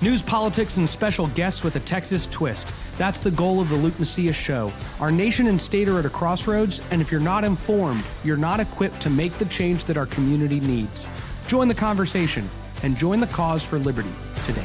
News, politics, and special guests with a Texas twist. That's the goal of the Luke Macias Show. Our nation and state are at a crossroads, and if you're not informed, you're not equipped to make the change that our community needs. Join the conversation and join the cause for liberty today.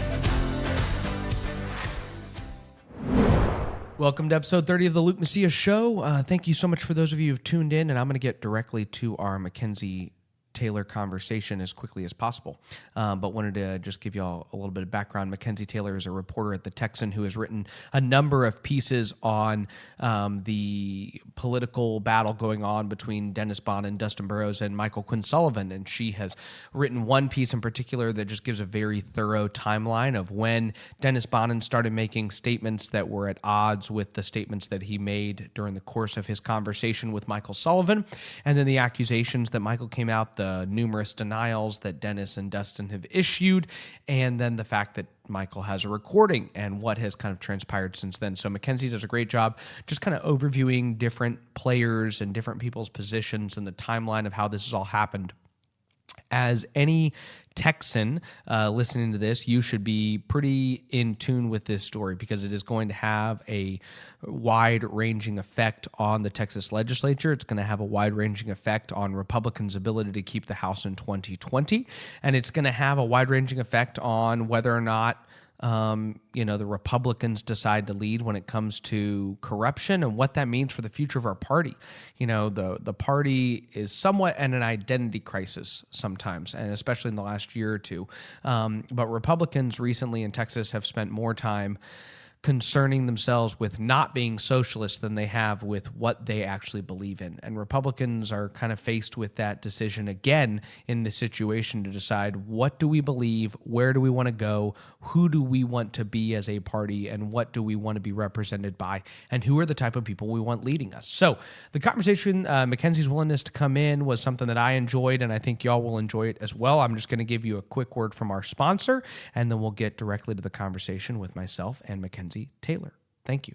Welcome to episode 30 of the Luke Macias Show. Thank you so much for those of you who've tuned in, and I'm going to get directly to our McKenzie Taylor conversation as quickly as possible. But wanted to just give you all a little bit of background. McKenzie Taylor is a reporter at the Texan who has written a number of pieces on the political battle going on between Dennis Bonnen, Dustin Burrows, and Michael Quinn Sullivan. And she has written one piece in particular that just gives a very thorough timeline of when Dennis Bonnen started making statements that were at odds with the statements that he made during the course of his conversation with Michael Sullivan, and then the accusations that Michael came out, the numerous denials that Dennis and Dustin have issued, and then the fact that Michael has a recording and what has kind of transpired since then. So McKenzie does a great job just kind of overviewing different players and different people's positions and the timeline of how this has all happened. As any Texan listening to this, you should be pretty in tune with this story because it is going to have a wide-ranging effect on the Texas legislature. It's going to have a wide-ranging effect on Republicans' ability to keep the House in 2020, and it's going to have a wide-ranging effect on whether or not the Republicans decide to lead when it comes to corruption and what that means for the future of our party. You know, the party is somewhat in an identity crisis sometimes, and especially in the last year or two. But Republicans recently in Texas have spent more time concerning themselves with not being socialists than they have with what they actually believe in. And Republicans are kind of faced with that decision again in this situation to decide, what do we believe? Where do we want to go? Who do we want to be as a party? And what do we want to be represented by? And who are the type of people we want leading us? So the conversation, McKenzie's willingness to come in was something that I enjoyed, and I think y'all will enjoy it as well. I'm just going to give you a quick word from our sponsor, and then we'll get directly to the conversation with myself and McKenzie Taylor. Thank you.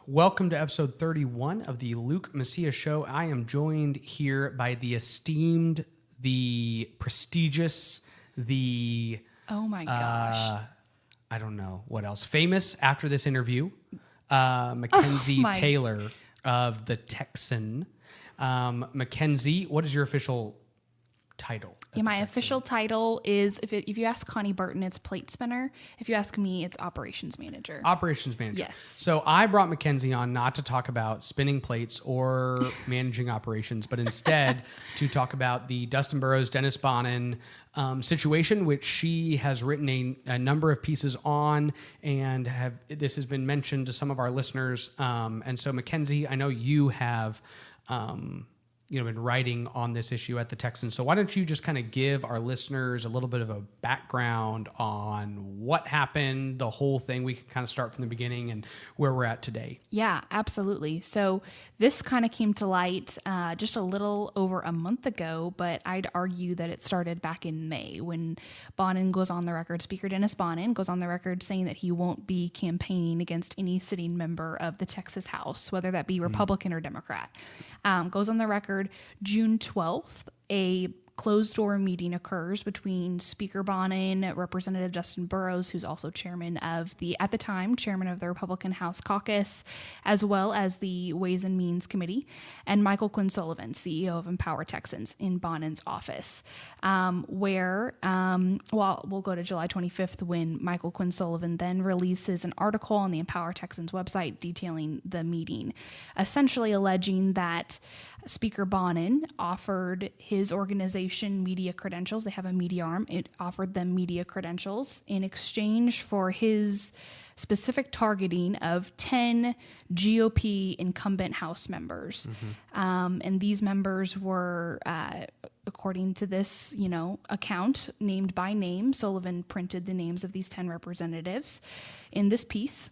Welcome to episode 31 of the Luke Macias Show. I am joined here by the esteemed, the prestigious, the... Oh my gosh. I don't know what else. Famous after this interview, McKenzie Taylor of the Texan. McKenzie, what is your official title? Yeah, my official title is, if you ask Connie Burton, it's plate spinner. If you ask me, it's operations manager. Operations manager. Yes. So I brought McKenzie on not to talk about spinning plates or managing operations, but instead to talk about the Dustin Burrows, Dennis Bonnen situation, which she has written a number of pieces on, and this has been mentioned to some of our listeners. And so McKenzie, I know you have been writing on this issue at the Texan. So why don't you just kind of give our listeners a little bit of a background on what happened, the whole thing. We can kind of start from the beginning and where we're at today. Yeah, absolutely. So this kind of came to light just a little over a month ago, but I'd argue that it started back in May when Bonnen goes on the record, Speaker Dennis Bonnen goes on the record saying that he won't be campaigning against any sitting member of the Texas House, whether that be Republican or Democrat. Goes on the record June 12th, a closed-door meeting occurs between Speaker Bonnen, Representative Dustin Burrows, who's also chairman of the Republican House caucus, as well as the Ways and Means Committee, and Michael Quinn Sullivan, CEO of Empower Texans, in Bonnen's office, we'll go to July 25th when Michael Quinn Sullivan then releases an article on the Empower Texans website detailing the meeting, essentially alleging that Speaker Bonnen offered his organization media credentials. They have a media arm. It offered them media credentials in exchange for his specific targeting of 10 GOP incumbent House members. And these members were, according to this, account, named by name. Sullivan printed the names of these 10 representatives in this piece.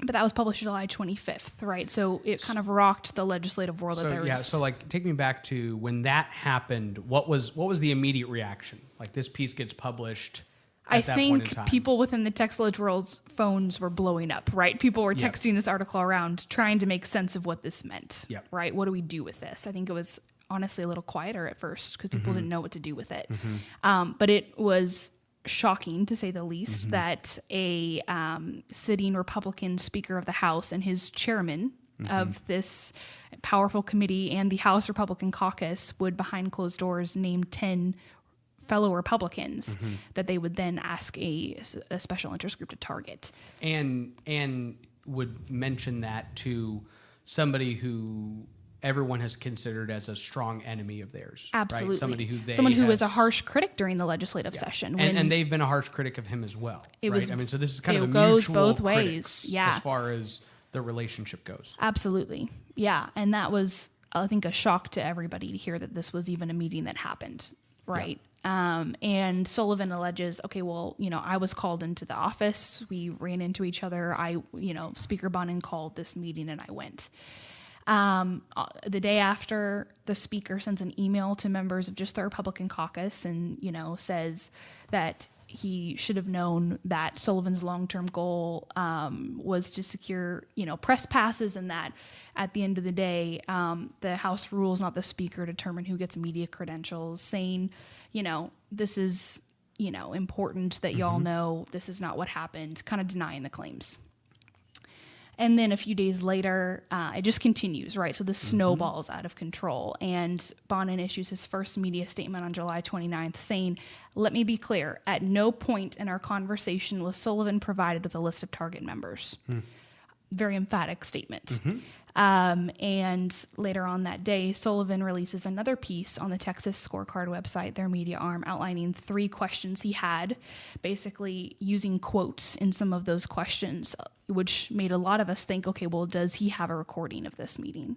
But that was published July 25th, right? So it kind of rocked the legislative world. So take me back to when that happened. What was the immediate reaction? Like, this piece gets published I think people within the text ledge world's phones were blowing up, right? People were texting this article around trying to make sense of what this meant, right? What do we do with this? I think it was honestly a little quieter at first because people didn't know what to do with it. But it was shocking, to say the least, that a sitting Republican Speaker of the House and his chairman of this powerful committee and the House Republican caucus would, behind closed doors, name 10 fellow Republicans that they would then ask a special interest group to target. And would mention that to somebody who everyone has considered as a strong enemy of theirs. Absolutely. Right? Someone who was a harsh critic during the legislative session. And they've been a harsh critic of him as well. Right? I mean, so this is kind of a goes mutual both ways. critics Yeah. as far as the relationship goes. Absolutely. Yeah. And that was, I think, a shock to everybody to hear that this was even a meeting that happened. Right. Yeah. And Sullivan alleges, okay, well, I was called into the office. We ran into each other. Speaker Bonnen called this meeting and I went. The day after, the speaker sends an email to members of just the Republican caucus and, says that he should have known that Sullivan's long-term goal was to secure, press passes, and that at the end of the day, the House rules, not the speaker, determine who gets media credentials, saying, this is, important that y'all know this is not what happened, kind of denying the claims. And then a few days later, it just continues, right? So this snowballs out of control. And Bonnen issues his first media statement on July 29th saying, "Let me be clear, at no point in our conversation was Sullivan provided with a list of target members." Very emphatic statement. And later on that day, Sullivan releases another piece on the Texas Scorecard website, their media arm, outlining 3 questions he had, basically using quotes in some of those questions, which made a lot of us think, okay, well, does he have a recording of this meeting?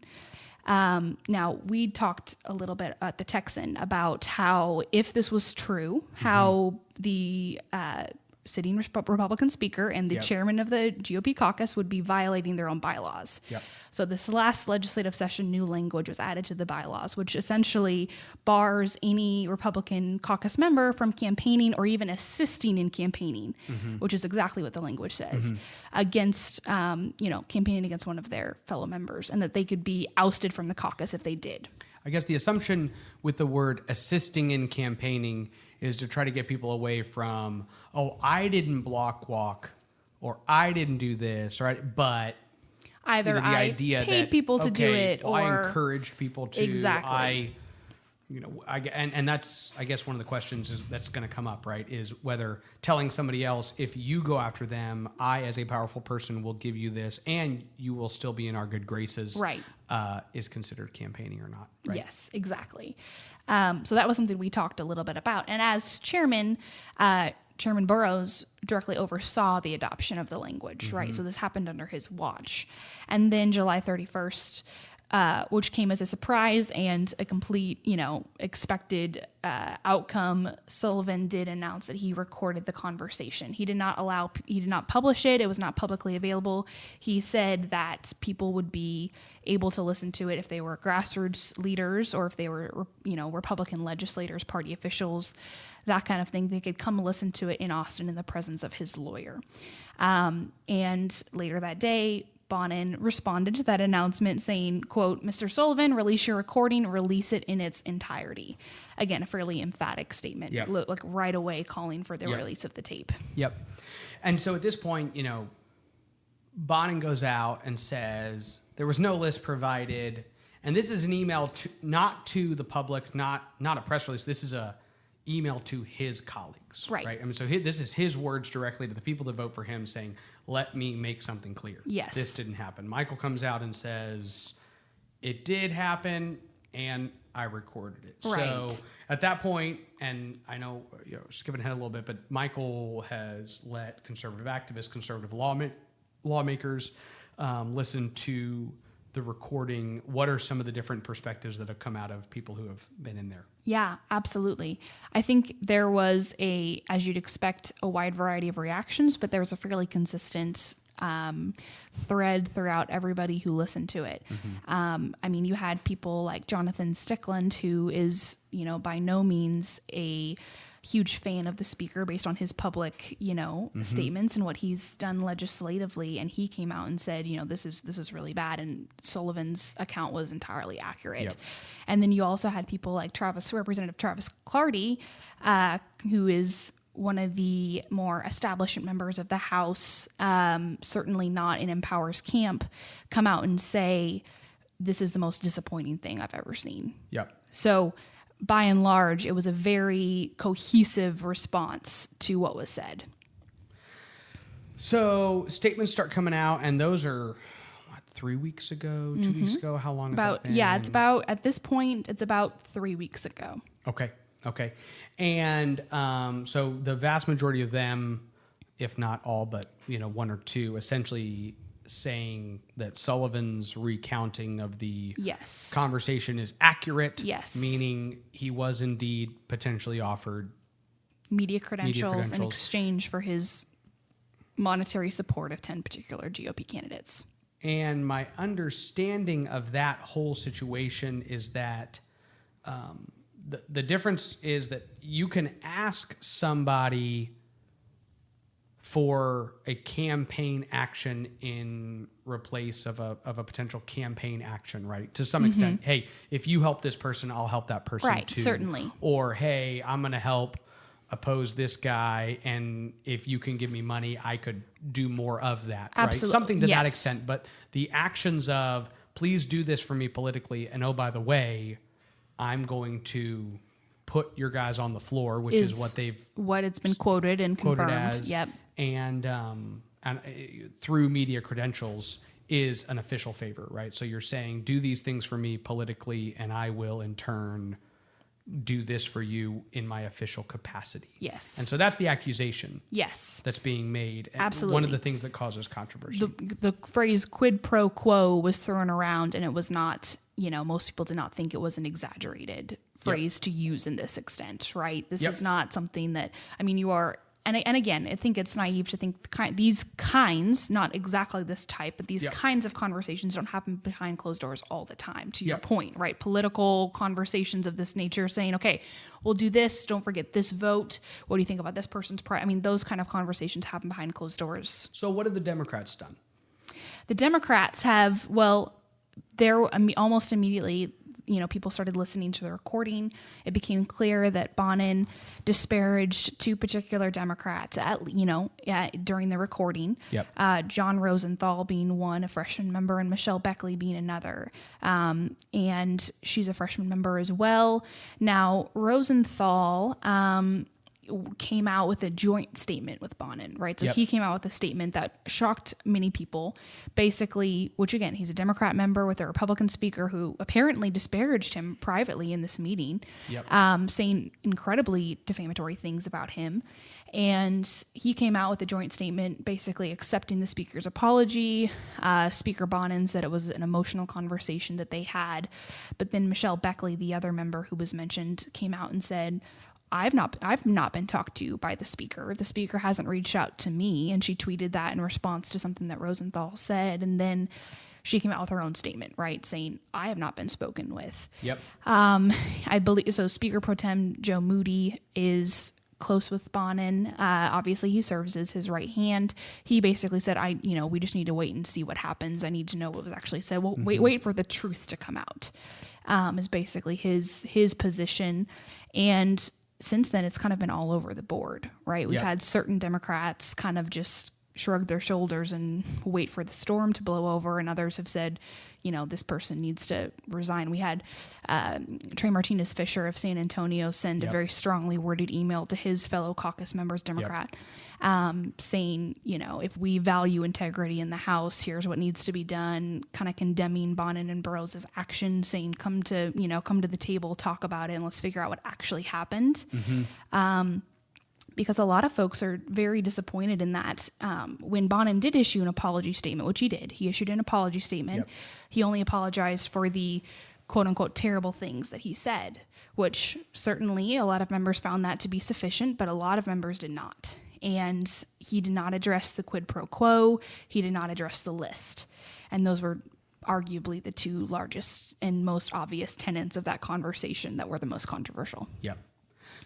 Now, we talked a little bit at the Texan about how, if this was true, how the sitting Republican speaker and the chairman of the GOP caucus would be violating their own bylaws. So this last legislative session, new language was added to the bylaws, which essentially bars any Republican caucus member from campaigning or even assisting in campaigning, which is exactly what the language says, against, campaigning against one of their fellow members, and that they could be ousted from the caucus if they did. I guess the assumption with the word assisting in campaigning is to try to get people away from, I didn't block walk, or I didn't do this, right? But either the I idea paid that, people to do it, or I encouraged people to. Exactly. And that's, I guess, one of the questions that's going to come up, right? Is whether telling somebody else, if you go after them, I, as a powerful person, will give you this, and you will still be in our good graces, right? Is considered campaigning or not, right? Yes, exactly. So that was something we talked a little bit about. And as chairman, Chairman Burrows directly oversaw the adoption of the language, right? So this happened under his watch. And then July 31st, which came as a surprise and a complete, expected outcome, Sullivan did announce that he recorded the conversation. He did not publish it. It was not publicly available. He said that people would be able to listen to it if they were grassroots leaders or if they were, Republican legislators, party officials, that kind of thing. They could come listen to it in Austin in the presence of his lawyer. And later that day, Bonnen responded to that announcement saying, quote, "Mr. Sullivan, release your recording, release it in its entirety." Again, a fairly emphatic statement, like right away calling for the release of the tape. Yep. And so at this point, Bonnen goes out and says there was no list provided. And this is an email not to the public, not a press release. This is a email to his colleagues. Right. I mean, so this is his words directly to the people that vote for him saying, let me make something clear. Yes. This didn't happen. Michael comes out and says, it did happen, and I recorded it. Right. So at that point, and I know, skipping ahead a little bit, but Michael has let conservative activists, conservative lawmakers listen to the recording. What are some of the different perspectives that have come out of people who have been in there? Yeah, absolutely. I think there was as you'd expect, a wide variety of reactions, but there was a fairly consistent thread throughout everybody who listened to it. I mean, you had people like Jonathan Stickland, who is, by no means a huge fan of the speaker based on his public, statements and what he's done legislatively. And he came out and said, this is really bad. And Sullivan's account was entirely accurate. Yep. And then you also had people like Representative Travis Clardy, who is one of the more establishment members of the House, certainly not in Empower's camp, come out and say, this is the most disappointing thing I've ever seen. Yep. So by and large, it was a very cohesive response to what was said. So statements start coming out, and those are 3 weeks ago, 2 weeks ago. How long? About has that been? yeah, it's about at this point, it's about 3 weeks ago. Okay. And so the vast majority of them, if not all, but one or two, essentially saying that Sullivan's recounting of the conversation is accurate. Yes. Meaning he was indeed potentially offered media credentials in exchange for his monetary support of 10 particular GOP candidates. And my understanding of that whole situation is that the difference is that you can ask somebody for a campaign action in replace of a potential campaign action, right? To some extent, hey, if you help this person, I'll help that person right, too. Certainly. Or, hey, I'm going to help oppose this guy, and if you can give me money, I could do more of that, Absolutely. right? Something to that Yes. extent. But the actions of, please do this for me politically, and oh, by the way, I'm going to put your guys on the floor, which is what it's been quoted and confirmed. as, Yep. and through media credentials is an official favor, right? So you're saying, do these things for me politically, and I will in turn do this for you in my official capacity. Yes. And so that's the accusation. Yes. That's being made. Absolutely. One of the things that causes controversy. The phrase quid pro quo was thrown around, and it was not, most people did not think it was an exaggerated phrase to use in this extent, right? This is not something that, you are, and again, I think it's naive to think these kinds, not exactly this type, but these kinds of conversations don't happen behind closed doors all the time, to your point, right? Political conversations of this nature saying, okay, we'll do this, don't forget this vote, what do you think about this person's those kind of conversations happen behind closed doors. So what have the Democrats done? The Democrats have, they're almost immediately, people started listening to the recording. It became clear that Bonnen disparaged two particular Democrats during the recording. Yep. John Rosenthal being one, a freshman member, and Michelle Beckley being another. And she's a freshman member as well. Now, Rosenthal came out with a joint statement with Bonnen, right? So he came out with a statement that shocked many people, basically, which again, he's a Democrat member with a Republican speaker who apparently disparaged him privately in this meeting, saying incredibly defamatory things about him. And he came out with a joint statement basically accepting the speaker's apology. Speaker Bonnen said it was an emotional conversation that they had. But then Michelle Beckley, the other member who was mentioned, came out and said, I've not been talked to by the speaker. The speaker hasn't reached out to me. And she tweeted that in response to something that Rosenthal said. And then she came out with her own statement, right, saying, I have not been spoken with. Yep. I believe so. Speaker Pro Tem Joe Moody is close with Bonnen. Obviously, he serves as his right hand. He basically said, we just need to wait and see what happens. I need to know what was actually said. Well, wait for the truth to come out, is basically his position. And since then, it's kind of been all over the board, right? We've had certain Democrats kind of just shrug their shoulders and wait for the storm to blow over, and others have said, this person needs to resign. We had Trey Martinez Fisher of San Antonio send a very strongly worded email to his fellow caucus members, Democrat, saying, if we value integrity in the House, here's what needs to be done, kind of condemning Bonnen and Burrows' action, saying, come to the table, talk about it, and let's figure out what actually happened. Because a lot of folks are very disappointed in that. When Bonnen did issue an apology statement, which he did, he issued an apology statement. He only apologized for the quote unquote terrible things that he said, which certainly a lot of members found that to be sufficient, but a lot of members did not. And he did not address the quid pro quo. He did not address the list. And those were arguably the two largest and most obvious tenets of that conversation that were the most controversial. Yep.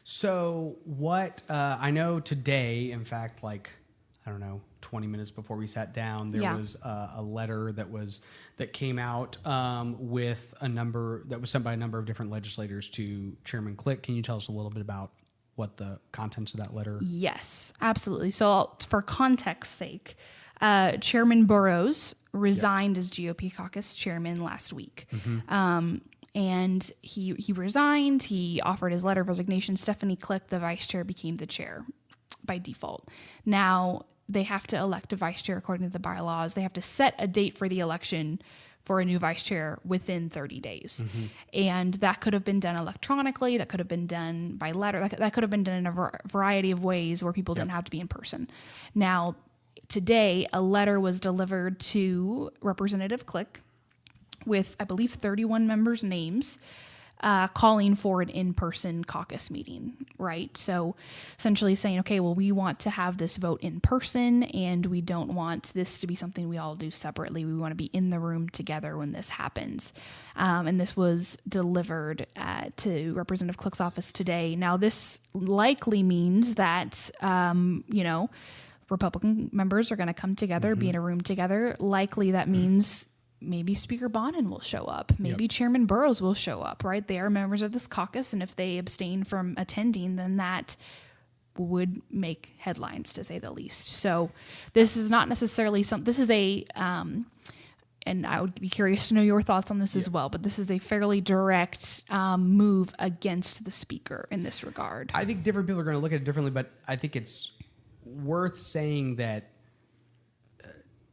So what I know today, in fact, 20 minutes before we sat down, there was a letter that came out with that was sent by a number of different legislators to Chairman Click. Can you tell us a little bit about what the contents of that letter? Yes, absolutely. So for context's sake, Chairman Burrows resigned as GOP caucus chairman last week. And he resigned. He offered his letter of resignation. Stephanie Click, the vice chair, became the chair by default. Now they have to elect a vice chair according to the bylaws. They have to set a date for the election for a new vice chair within 30 days. And that could have been done electronically. That could have been done by letter. That could have been done in a variety of ways where people didn't have to be in person. Now, today, a letter was delivered to Representative Click with, I believe, 31 members' names, calling for an in-person caucus meeting, right? So essentially saying, okay, well, we want to have this vote in person, and we don't want this to be something we all do separately. We want to be in the room together when this happens. And this was delivered to Representative Click's office today. Now, this likely means that, Republican members are going to come together, be in a room together. Likely that means maybe Speaker Bonnen will show up. Maybe Chairman Burrows will show up, right? They are members of this caucus, and if they abstain from attending, then that would make headlines, to say the least. So this is not necessarily this is a, and I would be curious to know your thoughts on this as well, but this is a fairly direct move against the speaker in this regard. I think different people are going to look at it differently, but I think it's worth saying that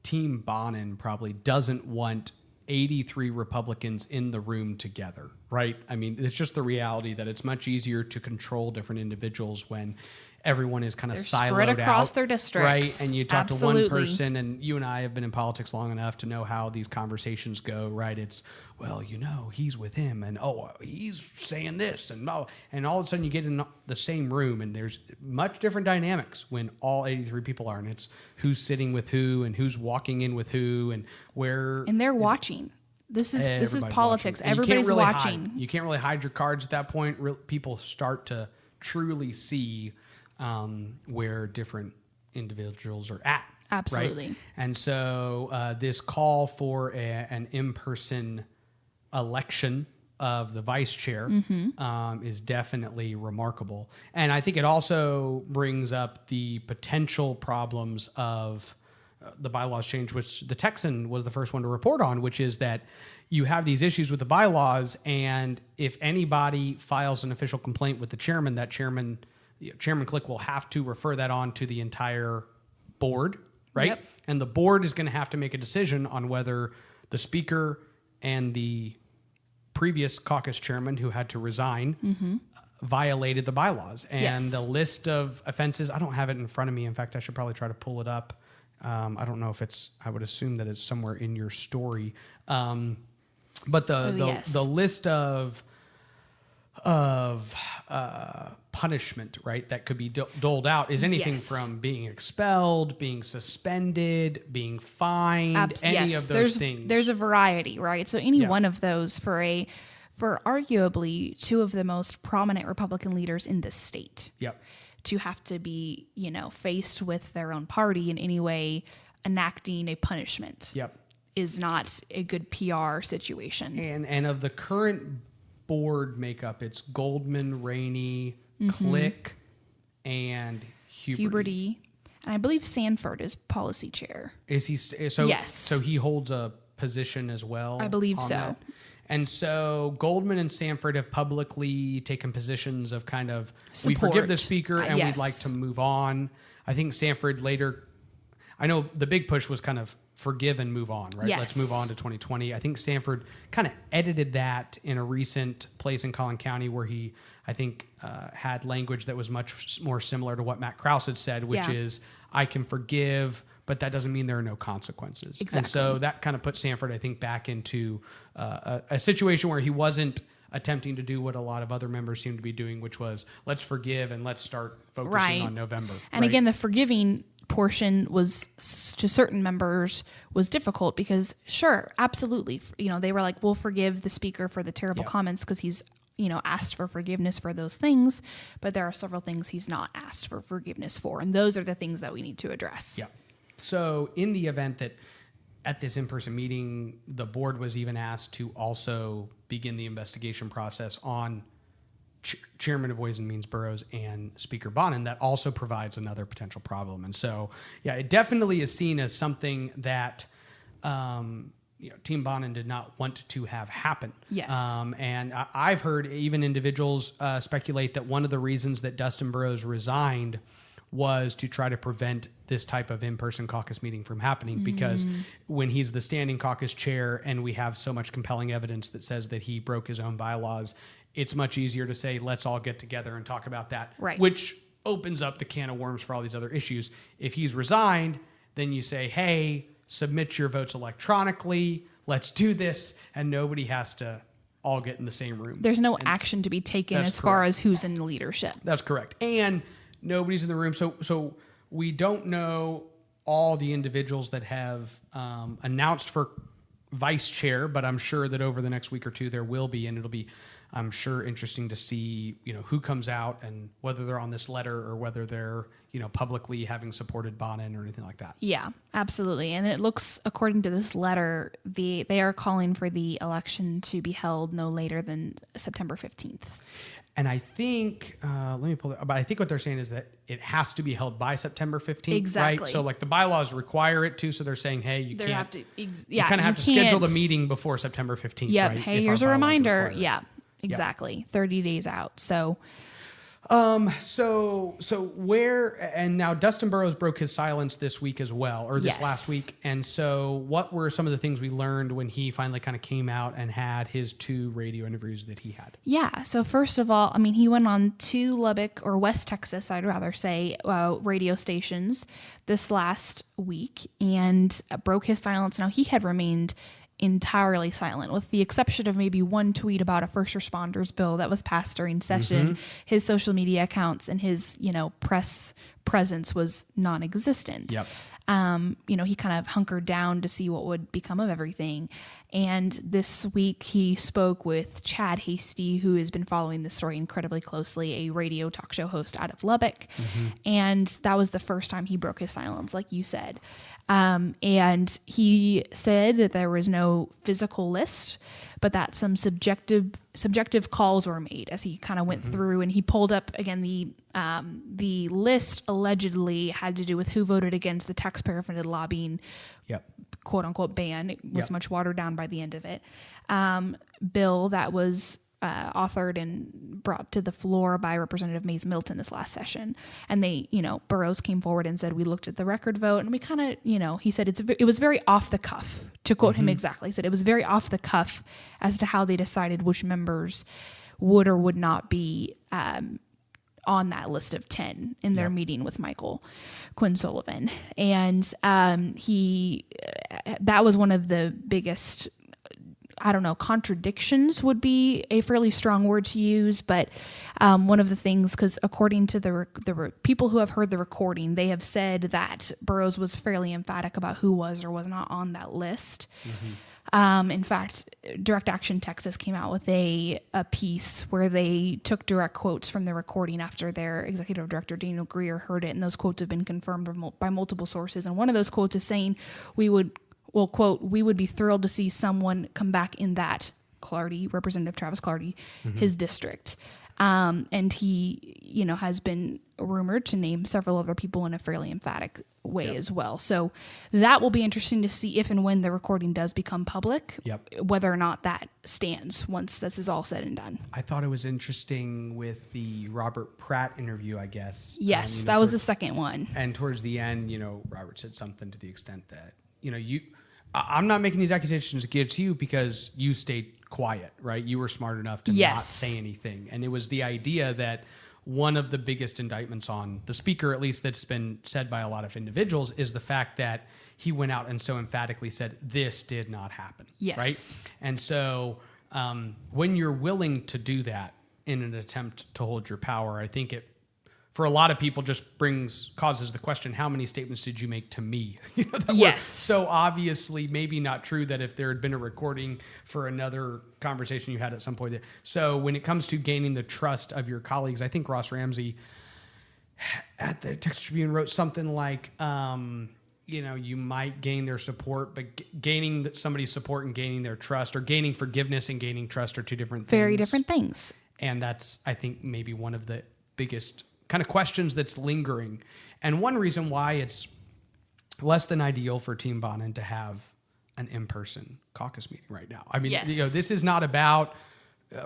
Team Bonnen probably doesn't want 83 Republicans in the room together, right? I mean, it's just the reality that it's much easier to control different individuals when everyone is kind of siloed spread across out, their districts, right? And you talk Absolutely. to one person, and you and I have been in politics long enough to know how these conversations go, right? It's, well, he's with him, and he's saying this, and all of a sudden you get in the same room, and there's much different dynamics when all 83 people are, and it's who's sitting with who, and who's walking in with who, and where. And they're watching. This is politics. Watching. Everybody's really watching. You can't really hide your cards at that point. People start to truly see where different individuals are at. Absolutely. Right? And so this call for an in-person election of the vice chair is definitely remarkable. And I think it also brings up the potential problems of the bylaws change, which the Texan was the first one to report on, which is that you have these issues with the bylaws, and if anybody files an official complaint with the chairman, that Chairman Click will have to refer that on to the entire board, right? Yep. And the board is going to have to make a decision on whether the speaker and the previous caucus chairman, who had to resign, violated the bylaws. And the list of offenses, I don't have it in front of me. In fact, I should probably try to pull it up. I don't know if I would assume that it's somewhere in your story. But the list of punishment, right, that could be doled out is anything from being expelled, being suspended, being fined, any of those things. There's a variety, right? So any one of those for arguably two of the most prominent Republican leaders in the state. Yep. To have to be, faced with their own party in any way enacting a punishment. Yep. Is not a good PR situation. And of the current board makeup, it's Goldman, Rainey, Click, and Huberty. And I believe Sanford is policy chair. Is he? So yes. So he holds a position as well. I believe on so. that? And so Goldman and Sanford have publicly taken positions of kind of, we forgive the speaker and we'd like to move on. I think Sanford later, I know the big push was kind of forgive and move on, right? Yes. Let's move on to 2020. I think Sanford kind of edited that in a recent place in Collin County where he, I think, had language that was much more similar to what Matt Krause had said, which is, I can forgive, but that doesn't mean there are no consequences. Exactly. And so that kind of put Sanford, I think, back into a situation where he wasn't attempting to do what a lot of other members seem to be doing, which was let's forgive and let's start focusing on November. And again, the forgiving portion was to certain members was difficult because sure, absolutely. They were like, we'll forgive the speaker for the terrible comments because he's, asked for forgiveness for those things, but there are several things he's not asked for forgiveness for. And those are the things that we need to address. Yeah. So in the event that at this in-person meeting, the board was even asked to also begin the investigation process on Chairman of Ways and Means Burrows and Speaker Bonnen, that also provides another potential problem. And so, yeah, it definitely is seen as something that Team Bonnen did not want to have happen. Yes. And I've heard even individuals speculate that one of the reasons that Dustin Burrows resigned was to try to prevent this type of in-person caucus meeting from happening, because when he's the standing caucus chair and we have so much compelling evidence that says that he broke his own bylaws, it's much easier to say, let's all get together and talk about that, right, which opens up the can of worms for all these other issues. If he's resigned, then you say, hey, submit your votes electronically, let's do this, and nobody has to all get in the same room. There's no action to be taken as far as who's in leadership. That's correct. And nobody's in the room. So we don't know all the individuals that have announced for vice chair, but I'm sure that over the next week or two there will be, and it'll be, I'm sure, interesting to see, who comes out and whether they're on this letter or whether they're, publicly having supported Bonnen or anything like that. Yeah, absolutely. And it looks, according to this letter, they are calling for the election to be held no later than September 15th. And I think, let me pull it, but I think what they're saying is that it has to be held by September 15th. Exactly. Right? So like the bylaws require it to, so they're saying, hey, you can't, you kind of have to can't schedule the meeting before September 15th. Yep. Right? Hey, If here's our a bylaws reminder. require it. Yeah, exactly. Yep. 30 days out. So where, and now Dustin Burrows broke his silence this week as well, or this last week. And so what were some of the things we learned when he finally kind of came out and had his 2 radio interviews that he had? Yeah. So first of all, he went on 2 Lubbock, or West Texas, I'd rather say, radio stations this last week and broke his silence. Now, he had remained entirely silent, with the exception of maybe one tweet about a first responders bill that was passed during session. His social media accounts and his, press presence was non-existent. Yep. He kind of hunkered down to see what would become of everything. And this week he spoke with Chad Hasty, who has been following this story incredibly closely, a radio talk show host out of Lubbock. And that was the first time he broke his silence, like you said. And he said that there was no physical list, but that some subjective calls were made as he kind of went through, and he pulled up again the list allegedly had to do with who voted against the taxpayer-funded lobbying, quote unquote, ban. It was much watered down by the end of it. Bill that was authored and brought to the floor by Representative Mays Milton this last session. And they, Burrows came forward and said, we looked at the record vote and we kind of, he said it was very off the cuff, to quote him exactly. He said it was very off the cuff as to how they decided which members would or would not be on that list of 10 in their meeting with Michael Quinn Sullivan. And that was one of the biggest, contradictions would be a fairly strong word to use, but one of the things, because according to the people who have heard the recording, they have said that Burrows was fairly emphatic about who was or was not on that list. In fact, Direct Action Texas came out with a piece where they took direct quotes from the recording after their executive director, Daniel Greer, heard it, and those quotes have been confirmed by multiple sources. And one of those quotes is saying, quote, we would be thrilled to see someone come back in that Representative Travis Clardy, his district. And he, has been rumored to name several other people in a fairly emphatic way as well. So that will be interesting to see if and when the recording does become public, whether or not that stands once this is all said and done. I thought it was interesting with the Robert Pratt interview, I guess. Yes, that was the second one. And towards the end, Robert said something to the extent that, I'm not making these accusations against you because you stayed quiet, right? You were smart enough to not say anything. And it was the idea that one of the biggest indictments on the speaker, at least that's been said by a lot of individuals, is the fact that he went out and so emphatically said, this did not happen. Yes. Right? And so when you're willing to do that in an attempt to hold your power, I think it, for a lot of people, just causes the question, how many statements did you make to me? That were so obviously maybe not true, that if there had been a recording for another conversation you had at some point. So when it comes to gaining the trust of your colleagues, I think Ross Ramsey at the Texas Tribune wrote something like, you might gain their support, but gaining somebody's support and gaining their trust, or gaining forgiveness and gaining trust, are two different things. Very different things. And that's, I think, maybe one of the biggest kind of questions that's lingering. And one reason why it's less than ideal for Team Bonnen to have an in-person caucus meeting right now. I mean, Yes. this is not about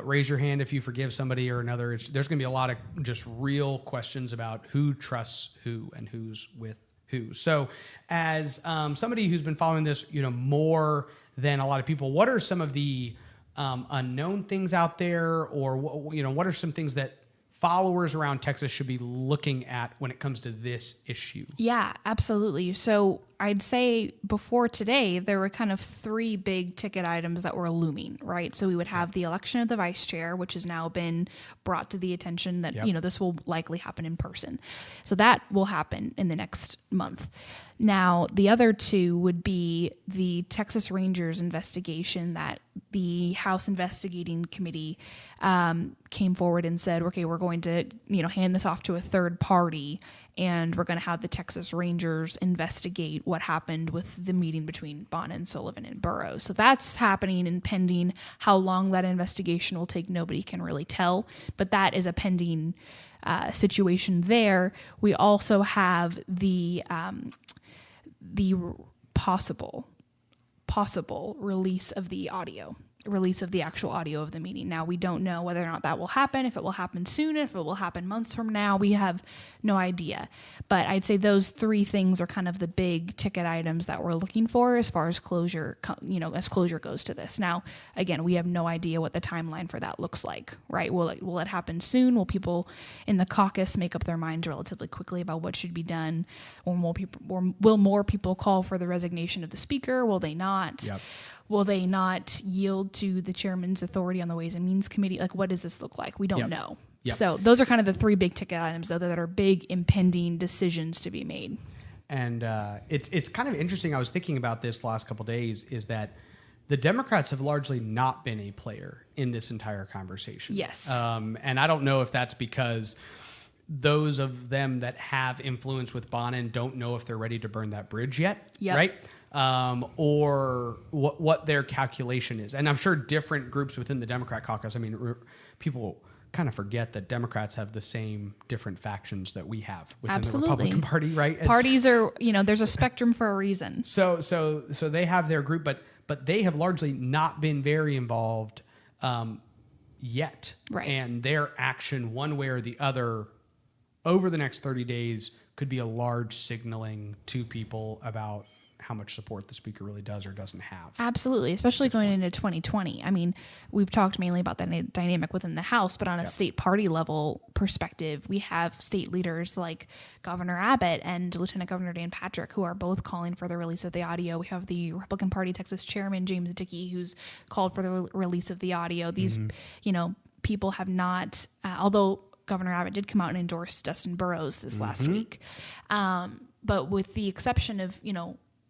raise your hand if you forgive somebody or another. There's going to be a lot of just real questions about who trusts who and who's with who. So as somebody who's been following this, more than a lot of people, what are some of the unknown things out there, or what are some things that followers around Texas should be looking at when it comes to this issue? Yeah, absolutely. So I'd say before today, there were kind of three big ticket items that were looming, right? So we would have the election of the vice chair, which has now been brought to the attention that, this will likely happen in person. So that will happen in the next month. Now, the other two would be the Texas Rangers investigation that the House Investigating Committee came forward and said, okay, we're going to, hand this off to a third party, and we're going to have the Texas Rangers investigate what happened with the meeting between Bonnen, Sullivan, and Burrows. So that's happening and pending. How long that investigation will take, nobody can really tell, but that is a pending situation there. We also have the possible release of the actual audio of the meeting. Now, we don't know whether or not that will happen, if it will happen soon, if it will happen months from now. We have no idea. But I'd say those three things are kind of the big ticket items that we're looking for as far as closure, as closure goes to this. Now, again, we have no idea what the timeline for that looks like, right? Will it happen soon? Will people in the caucus make up their minds relatively quickly about what should be done? Or will more people call for the resignation of the speaker? Will they not? Yep. Will they not yield to the chairman's authority on the Ways and Means Committee? Like, what does this look like? We don't know. Yep. So those are kind of the three big ticket items, though, that are big impending decisions to be made. And it's kind of interesting. I was thinking about this the last couple of days, is that the Democrats have largely not been a player in this entire conversation. Yes. And I don't know if that's because those of them that have influence with Bonnen don't know if they're ready to burn that bridge yet. Yep. Right? Or what their calculation is. And I'm sure different groups within the Democrat caucus, I mean, people kind of forget that Democrats have the same different factions that we have within the Republican Party, right? Parties are, there's a spectrum for a reason. So they have their group, but they have largely not been very involved yet. Right. And their action, one way or the other, over the next 30 days could be a large signaling to people about how much support the speaker really does or doesn't have. Absolutely, especially going into 2020. I mean, we've talked mainly about the dynamic within the House, but on a state party level perspective, we have state leaders like Governor Abbott and Lieutenant Governor Dan Patrick, who are both calling for the release of the audio. We have the Republican Party Texas Chairman James Dickey, who's called for the release of the audio. These, people have not, although Governor Abbott did come out and endorse Dustin Burrows this last week. But with the exception of,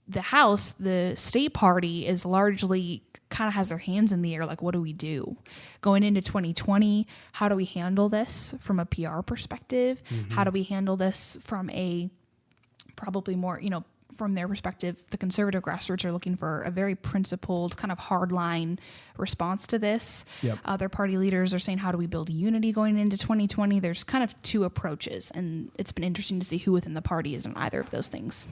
the House, the state party is largely kind of has their hands in the air. Like, what do we do going into 2020? How do we handle this from a PR perspective? How do we handle this from a probably more, from their perspective, the conservative grassroots are looking for a very principled, kind of hardline response to this. Yep. Other party leaders are saying, how do we build unity going into 2020? There's kind of two approaches, and it's been interesting to see who within the party is on either of those things.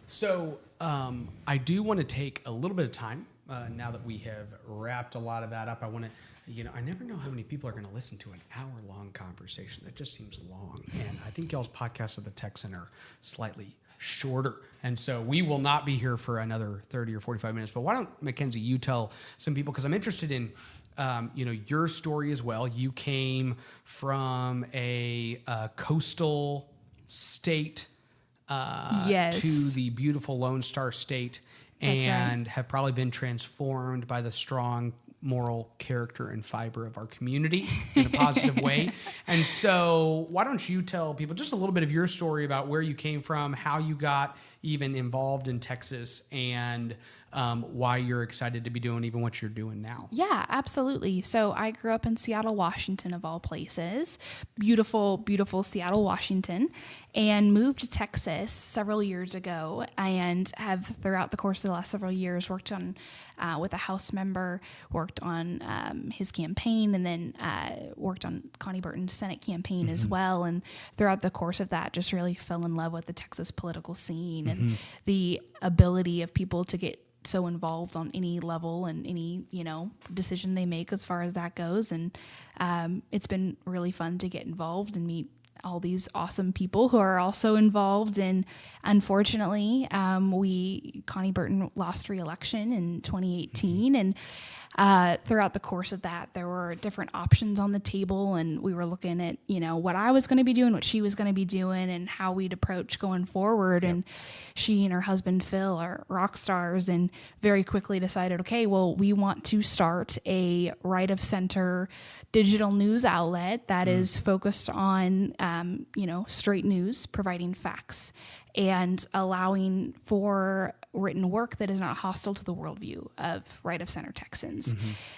So I do want to take a little bit of time now that we have wrapped a lot of that up. I want to, I never know how many people are going to listen to an hour-long conversation. That just seems long. And I think y'all's podcasts of the Texan are slightly shorter. And so we will not be here for another 30 or 45 minutes. But why don't, McKenzie, you tell some people, because I'm interested in, your story as well. You came from a coastal state to the beautiful Lone Star State, and have probably been transformed by the strong moral character and fiber of our community in a positive way. And so why don't you tell people just a little bit of your story about where you came from, how you got even involved in Texas, and why you're excited to be doing even what you're doing now. Yeah, absolutely. So I grew up in Seattle, Washington, of all places. Beautiful, beautiful Seattle, Washington, and moved to Texas several years ago, and have throughout the course of the last several years worked on with a House member, worked on his campaign, and then worked on Connie Burton's Senate campaign as well. And throughout the course of that, just really fell in love with the Texas political scene and the ability of people to get so involved on any level and any, decision they make as far as that goes. And it's been really fun to get involved and meet all these awesome people who are also involved. And unfortunately, Connie Burton lost re-election in 2018. And throughout the course of that, there were different options on the table, and we were looking at, what I was going to be doing, what she was going to be doing, and how we'd approach going forward. And she and her husband, Phil, are rock stars, and very quickly decided, okay, well, we want to start a right of center digital news outlet that is focused on, straight news, providing facts, and allowing for written work that is not hostile to the worldview of right of center Texans.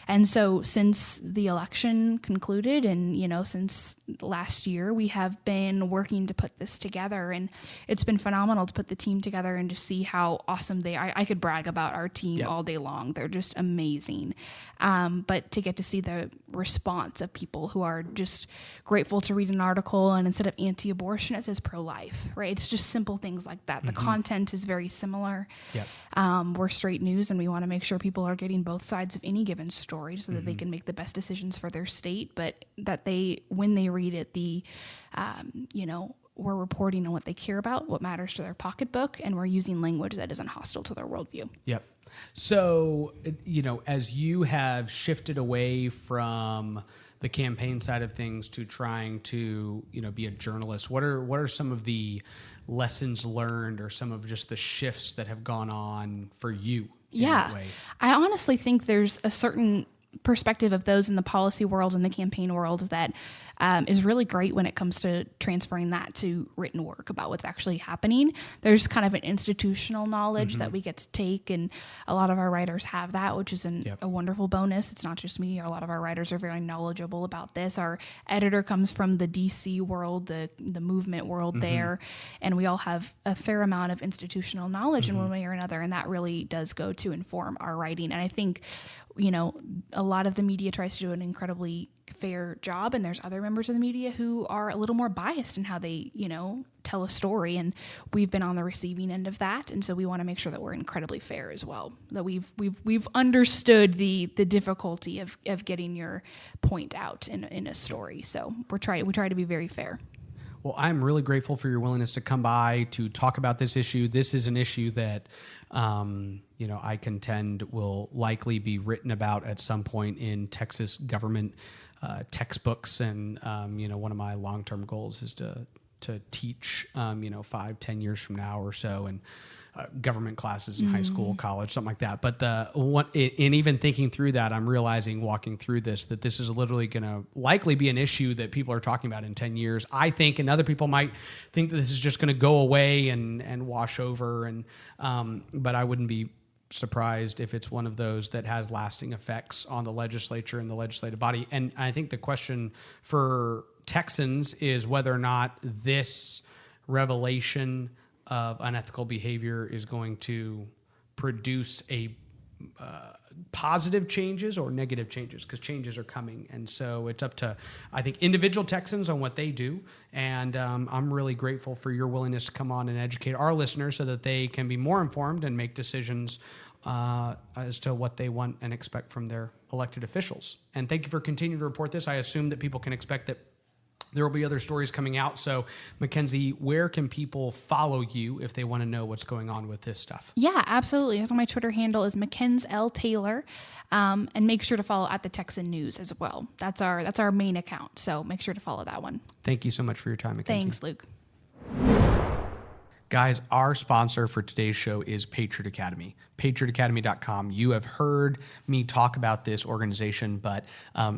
And so since the election concluded and, since last year, we have been working to put this together, and it's been phenomenal to put the team together and to see how awesome they are. I could brag about our team all day long. They're just amazing. But to get to see the response of people who are just grateful to read an article, and instead of anti-abortion, it says pro-life, right? It's just simple things like that. The content is very similar. We're straight news, and we want to make sure people are getting both sides of any given story so that they can make the best decisions for their state, but that when they read it, we're reporting on what they care about, what matters to their pocketbook, and we're using language that isn't hostile to their worldview. Yep. So, as you have shifted away from the campaign side of things to trying to, be a journalist, what are some of the lessons learned or some of just the shifts that have gone on for you in that way? I honestly think there's a certain perspective of those in the policy world and the campaign world that is really great when it comes to transferring that to written work about what's actually happening. There's kind of an institutional knowledge that we get to take, and a lot of our writers have that, which is a wonderful bonus. It's not just me. A lot of our writers are very knowledgeable about this. Our editor comes from the DC world, the movement world there, and we all have a fair amount of institutional knowledge in one way or another, and that really does go to inform our writing. And I think a lot of the media tries to do an incredibly fair job, and there's other members of the media who are a little more biased in how they, tell a story, and we've been on the receiving end of that, and so we want to make sure that we're incredibly fair as well, that we've understood the difficulty of getting your point out in a story. So we try to be very fair. Well, I'm really grateful for your willingness to come by to talk about this issue. This is an issue that, I contend will likely be written about at some point in Texas government textbooks. And, one of my long-term goals is to teach, 5-10 years from now or so, and government classes in high school, college, something like that. But in even thinking through that, I'm realizing walking through this, that this is literally going to likely be an issue that people are talking about in 10 years. I think, and other people might think that this is just going to go away and wash over. But I wouldn't be surprised if it's one of those that has lasting effects on the legislature and the legislative body. And I think the question for Texans is whether or not this revelation of unethical behavior is going to produce a positive changes or negative changes, because changes are coming. And so it's up to, I think, individual Texans on what they do. And I'm really grateful for your willingness to come on and educate our listeners so that they can be more informed and make decisions as to what they want and expect from their elected officials. And thank you for continuing to report this. I assume that people can expect that there will be other stories coming out. So, McKenzie, where can people follow you if they want to know what's going on with this stuff? Yeah, absolutely. So my Twitter handle is McKenzie Taylor, and make sure to follow at the Texan News as well. That's our main account. So make sure to follow that one. Thank you so much for your time, McKenzie. Thanks, Luke. Guys, our sponsor for today's show is Patriot Academy, patriotacademy.com. You have heard me talk about this organization, but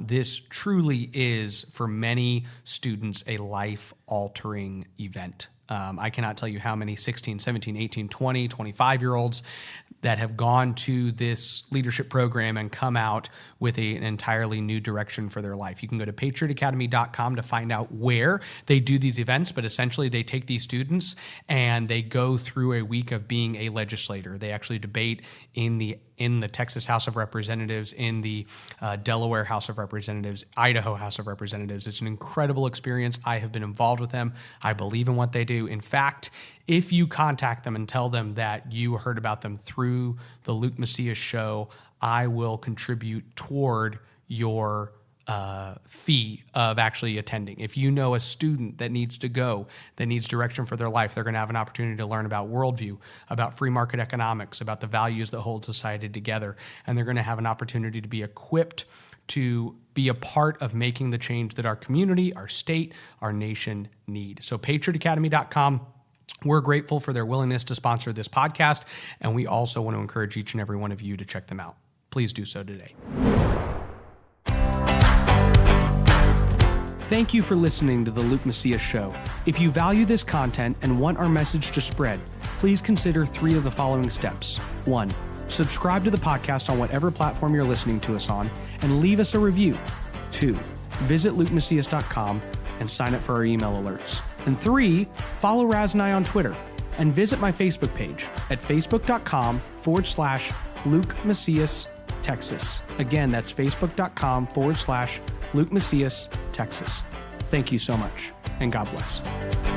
this truly is, for many students, a life-altering event. I cannot tell you how many 16, 17, 18, 20, 25-year-olds that have gone to this leadership program and come out with an entirely new direction for their life. You can go to patriotacademy.com to find out where they do these events, but essentially they take these students and they go through a week of being a legislator. They actually debate in the in the Texas House of Representatives, in the Delaware House of Representatives, Idaho House of Representatives. It's an incredible experience. I have been involved with them. I believe in what they do. In fact, if you contact them and tell them that you heard about them through the Luke Macias show, I will contribute toward your fee of actually attending. If you know a student that needs to go, that needs direction for their life, they're going to have an opportunity to learn about worldview, about free market economics, about the values that hold society together, and they're going to have an opportunity to be equipped to be a part of making the change that our community, our state, our nation need. So patriotacademy.com. We're grateful for their willingness to sponsor this podcast, and we also want to encourage each and every one of you to check them out. Please do so today. Thank you for listening to the Luke Macias Show. If you value this content and want our message to spread, please consider 3 of the following steps. 1, subscribe to the podcast on whatever platform you're listening to us on and leave us a review. 2, visit lukemacias.com and sign up for our email alerts. And 3, follow Raz and I on Twitter and visit my Facebook page at facebook.com/Luke Macias, Texas. Again, that's facebook.com/Luke Macias, Texas. Thank you so much, and God bless.